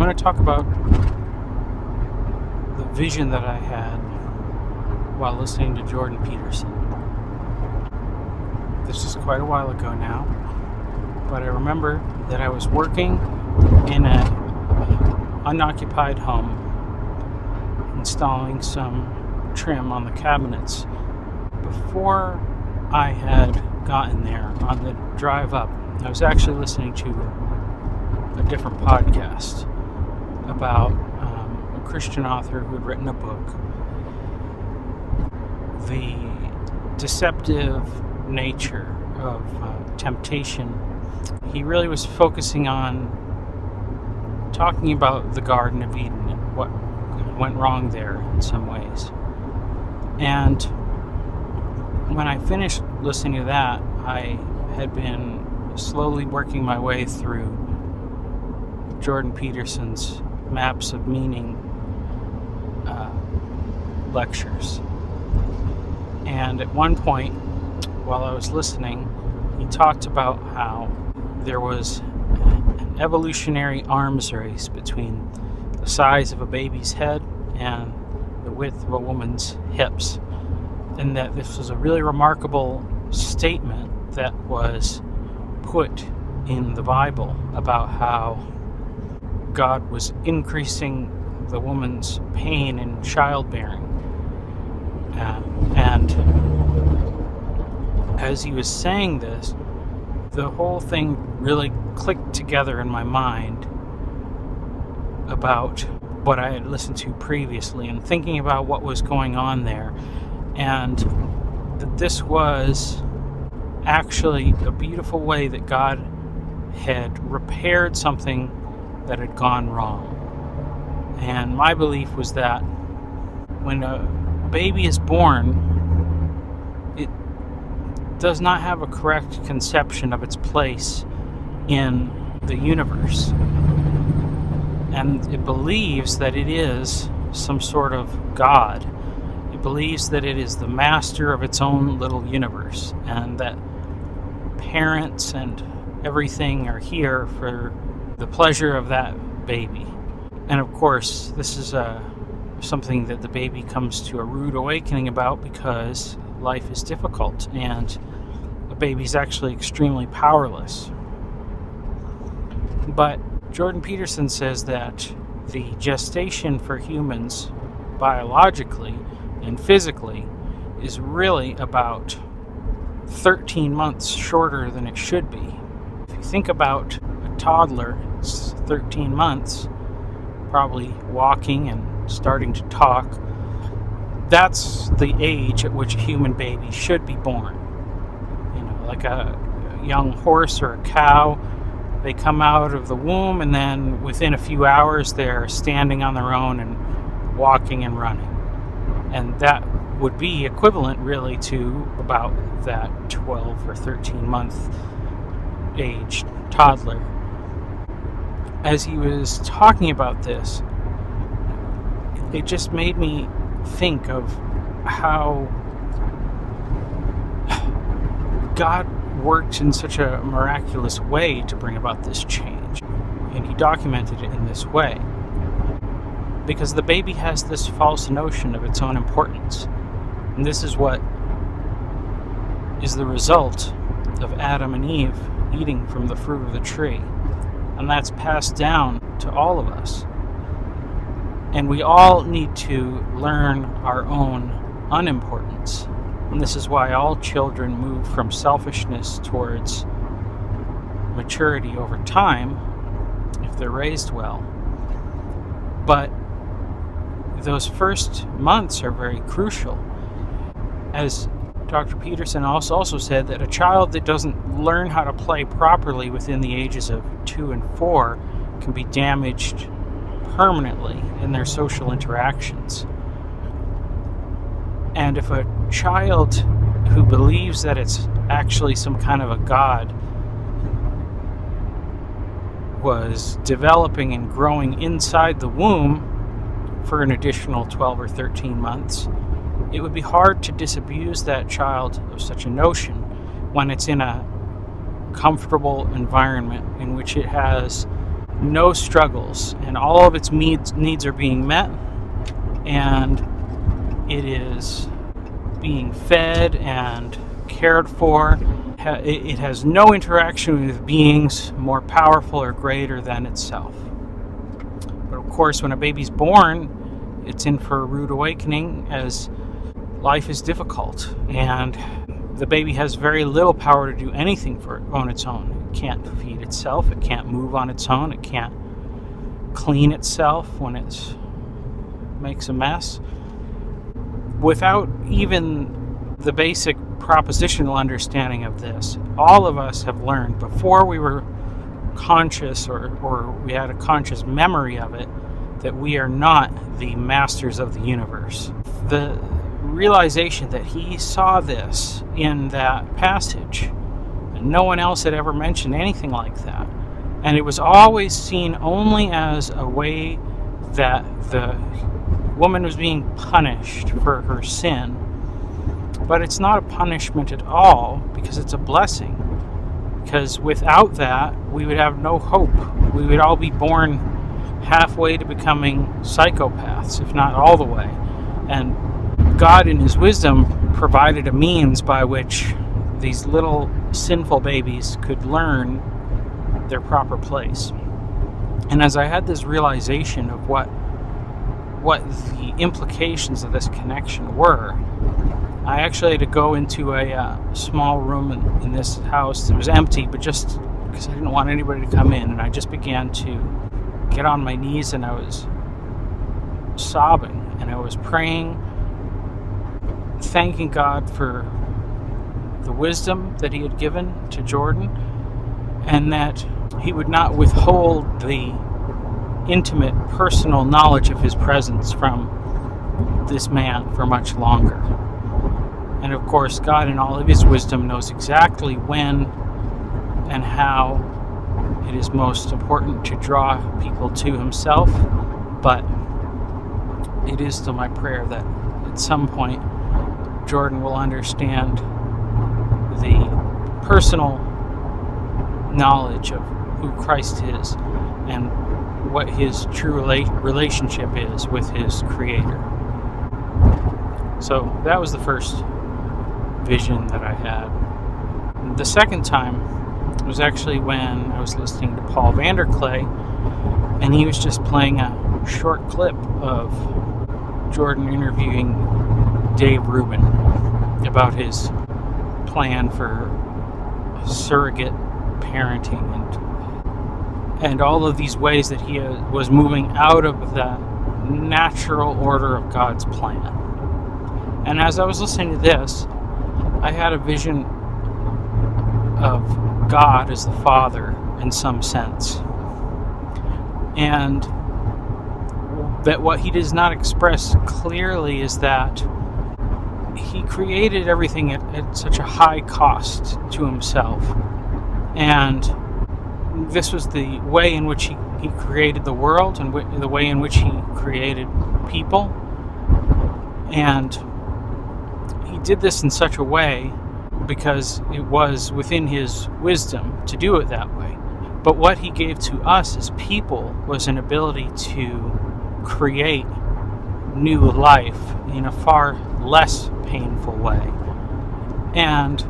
want to talk about the vision that I had while listening to Jordan Peterson. This is quite a while ago now, but I remember that I was working in an unoccupied home, installing some trim on the cabinets. Before I had gotten there, on the drive up, I was actually listening to a different podcast about a Christian author who had written a book. The deceptive nature of temptation. He really was focusing on talking about the Garden of Eden and what went wrong there in some ways. And when I finished listening to that, I had been slowly working my way through Jordan Peterson's Maps of Meaning lectures. And at one point, while I was listening, he talked about how there was an evolutionary arms race between the size of a baby's head and the width of a woman's hips. And that this was a really remarkable statement that was put in the Bible about how God was increasing the woman's pain in childbearing. And as he was saying this, the whole thing really clicked together in my mind about what I had listened to previously and thinking about what was going on there. And that this was actually a beautiful way that God had repaired something that had gone wrong. And my belief was that when a baby is born, it does not have a correct conception of its place in the universe. And it believes that it is some sort of God. It believes that it is the master of its own little universe, and that parents and everything are here for the pleasure of that baby. And of course, this is something that the baby comes to a rude awakening about, because life is difficult and a baby's actually extremely powerless. But Jordan Peterson says that the gestation for humans, biologically and physically, is really about 13 months shorter than it should be. If you think about a toddler, it's 13 months, probably walking and starting to talk. That's the age at which a human baby should be born. You know, like a young horse or a cow, they come out of the womb and then within a few hours they're standing on their own and walking and running. And that would be equivalent really to about that 12 or 13 month age toddler. As he was talking about this, it just made me think of how God worked in such a miraculous way to bring about this change. And he documented it in this way. Because the baby has this false notion of its own importance. And this is what is the result of Adam and Eve eating from the fruit of the tree. And that's passed down to all of us. And we all need to learn our own unimportance. And this is why all children move from selfishness towards maturity over time, if they're raised well. But those first months are very crucial. As Dr. Peterson also said, that a child that doesn't learn how to play properly within the ages of 2 and 4 can be damaged permanently in their social interactions. And if a child who believes that it's actually some kind of a god was developing and growing inside the womb for an additional 12 or 13 months, it would be hard to disabuse that child of such a notion when it's in a comfortable environment in which it has no struggles, and all of its needs are being met, and it is being fed and cared for. It has no interaction with beings more powerful or greater than itself. But of course, when a baby's born, it's in for a rude awakening, as life is difficult, and the baby has very little power to do anything on its own. It can't feed itself, it can't move on its own, it can't clean itself when it makes a mess. Without even the basic propositional understanding of this, all of us have learned before we were conscious or we had a conscious memory of it, that we are not the masters of the universe. The realization that he saw this in that passage, and no one else had ever mentioned anything like that, and it was always seen only as a way that the woman was being punished for her sin. But it's not a punishment at all, because it's a blessing. Because without that, we would have no hope. We would all be born halfway to becoming psychopaths, if not all the way. And God, in his wisdom, provided a means by which these little sinful babies could learn their proper place. And as I had this realization of what the implications of this connection were, I actually had to go into a small room in this house. It was empty, but just because I didn't want anybody to come in, and I just began to get on my knees, and I was sobbing, and I was praying, thanking God for the wisdom that he had given to Jordan, and that he would not withhold the intimate, personal knowledge of his presence from this man for much longer. And of course, God, in all of his wisdom, knows exactly when and how it is most important to draw people to himself. But it is still my prayer that at some point Jordan will understand the personal knowledge of who Christ is and what his true relationship is with his Creator. So that was the first vision that I had. The second time was actually when I was listening to Paul Vanderklay, and he was just playing a short clip of Jordan interviewing Dave Rubin about his plan for surrogate parenting and all of these ways that he was moving out of the natural order of God's plan. And as I was listening to this, I had a vision of God as the Father in some sense. And that what he does not express clearly is that he created everything at such a high cost to himself. And this was the way in which he created the world and the way in which he created people. And he did this in such a way because it was within his wisdom to do it that way. But what he gave to us as people was an ability to create new life in a far less painful way. And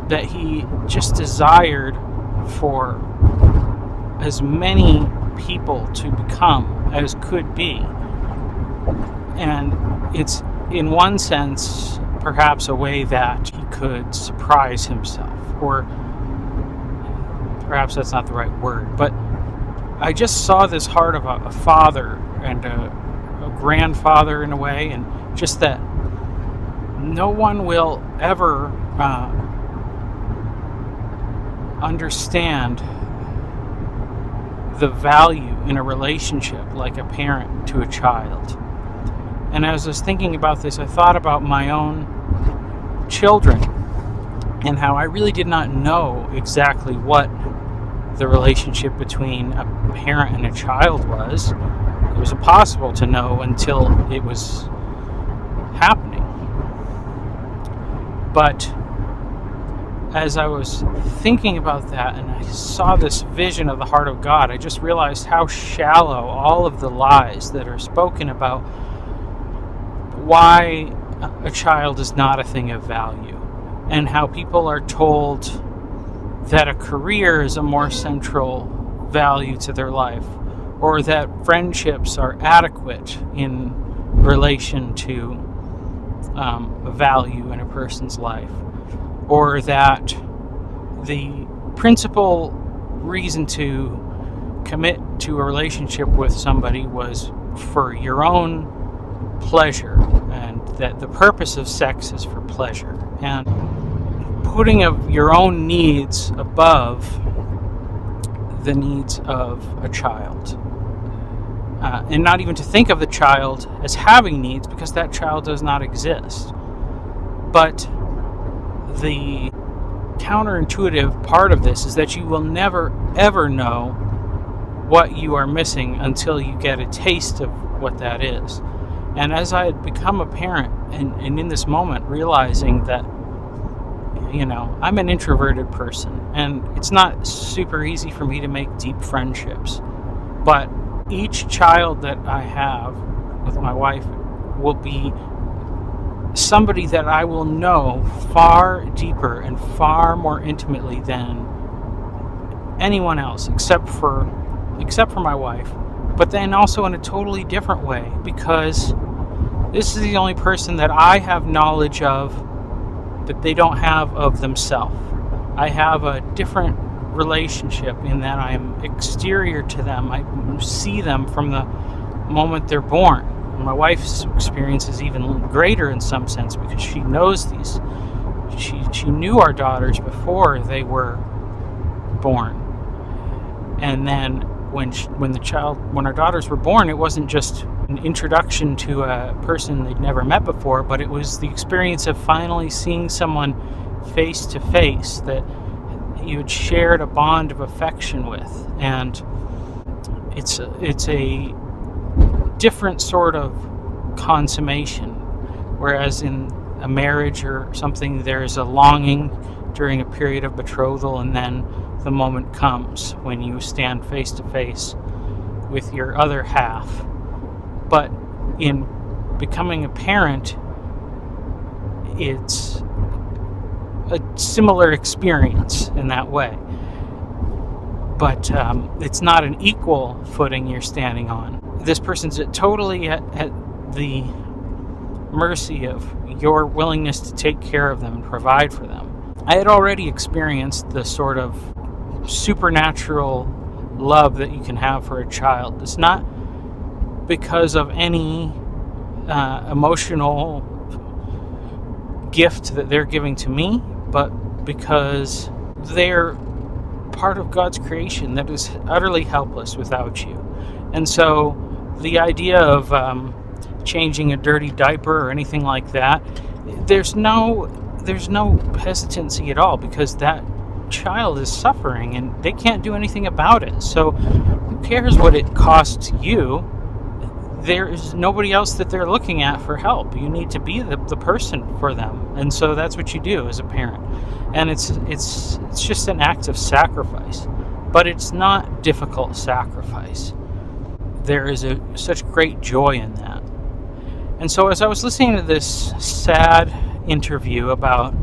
that he just desired for as many people to become as could be. And it's, in one sense, perhaps a way that he could surprise himself, or perhaps that's not the right word, but I just saw this heart of a father and a grandfather in a way, and just that no one will ever understand the value in a relationship like a parent to a child. And as I was thinking about this, I thought about my own children and how I really did not know exactly what the relationship between a parent and a child was. It was impossible to know until it was happening. But as I was thinking about that and I saw this vision of the heart of God, I just realized how shallow all of the lies that are spoken about why a child is not a thing of value, and how people are told that a career is a more central value to their life, or that friendships are adequate in relation to value in a person's life, or that the principal reason to commit to a relationship with somebody was for your own pleasure, and that the purpose of sex is for pleasure, and putting of your own needs above the needs of a child, and not even to think of the child as having needs, because that child does not exist. But the counterintuitive part of this is that you will never ever know what you are missing until you get a taste of what that is. And as I had become a parent, and in this moment realizing that, I'm an introverted person, and it's not super easy for me to make deep friendships, but each child that I have with my wife will be somebody that I will know far deeper and far more intimately than anyone else, except for my wife, but then also in a totally different way, because this is the only person that I have knowledge of that they don't have of themselves. I have a different relationship in that I am exterior to them. I see them from the moment they're born. My wife's experience is even greater in some sense, because she knows these. She knew our daughters before they were born. And then when our daughters were born, it wasn't just an introduction to a person they'd never met before, but it was the experience of finally seeing someone face to face that you had shared a bond of affection with. And it's a different sort of consummation, whereas in a marriage or something there's a longing during a period of betrothal, and then the moment comes when you stand face to face with your other half. But in becoming a parent, it's a similar experience in that way, but it's not an equal footing you're standing on. This person's totally at the mercy of your willingness to take care of them and provide for them. I had already experienced the sort of supernatural love that you can have for a child. It's not because of any emotional gift that they're giving to me, but because they're part of God's creation that is utterly helpless without you. And so the idea of changing a dirty diaper or anything like that, there's no hesitancy at all, because that child is suffering and they can't do anything about it. So who cares what it costs you? There is nobody else that they're looking at for help. You need to be the person for them, and so that's what you do as a parent. And it's just an act of sacrifice, but it's not difficult sacrifice. There is such great joy in that. And so as I was listening to this sad interview about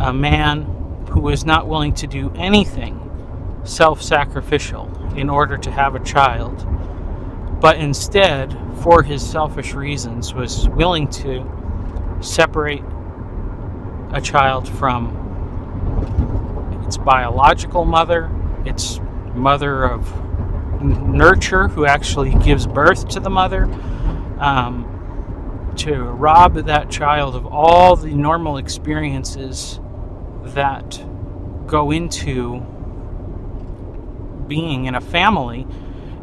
a man who was not willing to do anything self-sacrificial in order to have a child, but instead, for his selfish reasons, was willing to separate a child from its biological mother, its mother of nurture, who actually gives birth to the mother, to rob that child of all the normal experiences that go into being in a family,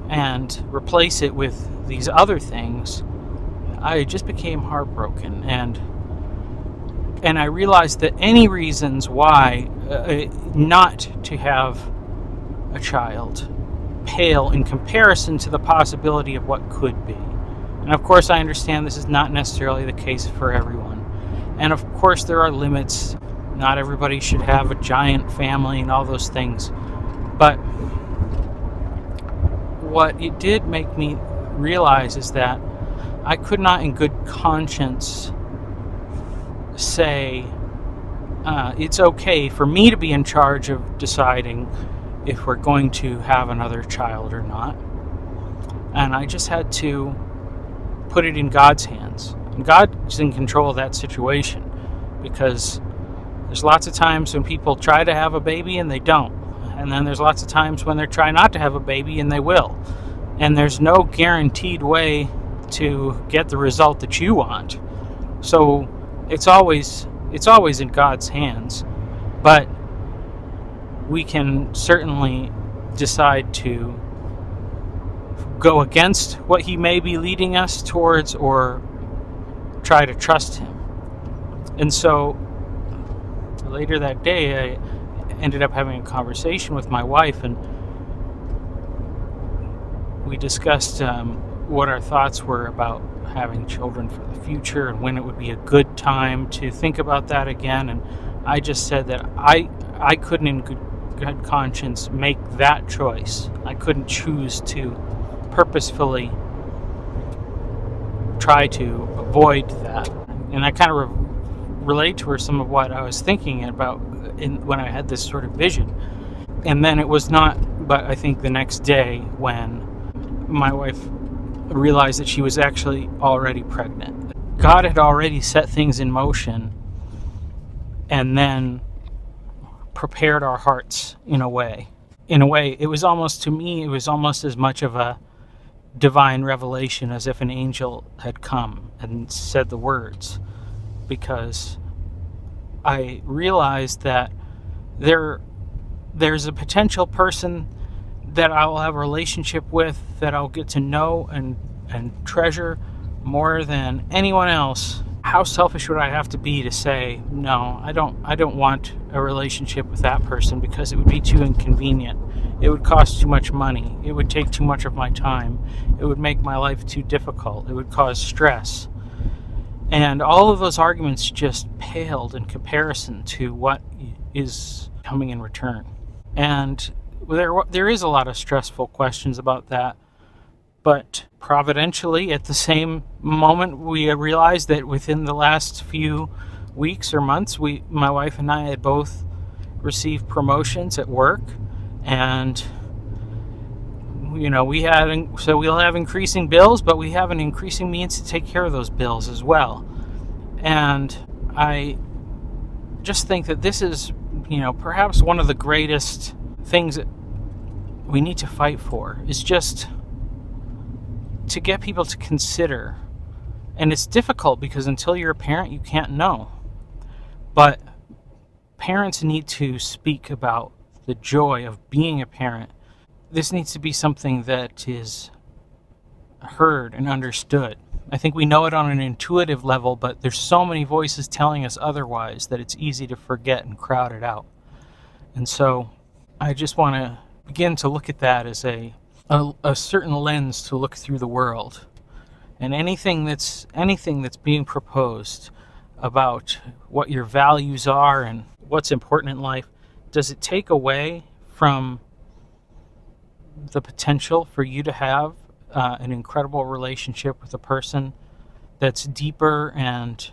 and replace it with these other things. I just became heartbroken, and I realized that any reasons why not to have a child pale in comparison to the possibility of what could be. And of course, I understand this is not necessarily the case for everyone. And of course, there are limits not everybody should have a giant family and all those things. But what it did make me realize is that I could not in good conscience say it's okay for me to be in charge of deciding if we're going to have another child or not. And I just had to put it in God's hands. And God's in control of that situation, because there's lots of times when people try to have a baby and they don't. And then there's lots of times when they're trying not to have a baby and they will. And there's no guaranteed way to get the result that you want. So it's always in God's hands. But we can certainly decide to go against what he may be leading us towards, or try to trust him. And so later that day, I ended up having a conversation with my wife, and we discussed what our thoughts were about having children for the future and when it would be a good time to think about that again. And I just said that I couldn't in good conscience make that choice. I couldn't choose to purposefully try to avoid that. And I kind of relate to her some of what I was thinking about when I had this sort of vision. And then it was not, but I think the next day when my wife realized that she was actually already pregnant. God had already set things in motion and then prepared our hearts in a way. In a way, it was almost, to me, it was almost as much of a divine revelation as if an angel had come and said the words, because I realized that there's a potential person that I will have a relationship with, that I'll get to know and treasure more than anyone else. How selfish would I have to be to say, no, I don't want a relationship with that person, because it would be too inconvenient. It would cost too much money. It would take too much of my time. It would make my life too difficult. It would cause stress. And all of those arguments just paled in comparison to what is coming in return. And there is a lot of stressful questions about that. But providentially, at the same moment, we realized that within the last few weeks or months, my wife and I had both received promotions at work. And we'll have increasing bills, but we have an increasing means to take care of those bills as well. And I just think that this is, perhaps one of the greatest things that we need to fight for, is just to get people to consider. And it's difficult because until you're a parent, you can't know. But parents need to speak about the joy of being a parent. This needs to be something that is heard and understood. I think we know it on an intuitive level, but there's so many voices telling us otherwise that it's easy to forget and crowd it out. And so I just want to begin to look at that as a certain lens to look through the world. And anything that's being proposed about what your values are and what's important in life, does it take away from the potential for you to have an incredible relationship with a person that's deeper and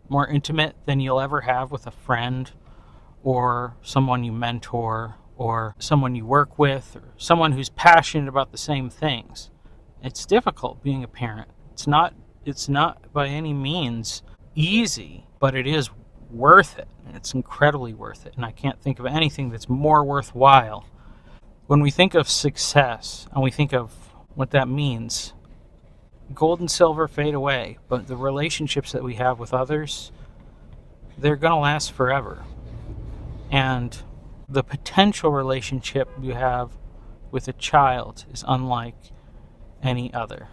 more intimate than you'll ever have with a friend or someone you mentor or someone you work with or someone who's passionate about the same things? It's difficult being a parent. It's not by any means easy, but it is worth it. It's incredibly worth it. And I can't think of anything that's more worthwhile. When we think of success and we think of what that means, gold and silver fade away, but the relationships that we have with others, they're going to last forever. And the potential relationship you have with a child is unlike any other.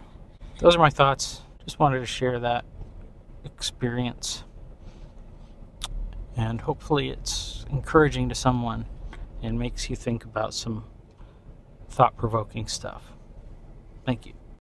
Those are my thoughts. Just wanted to share that experience. And hopefully it's encouraging to someone and makes you think about some thought-provoking stuff. Thank you.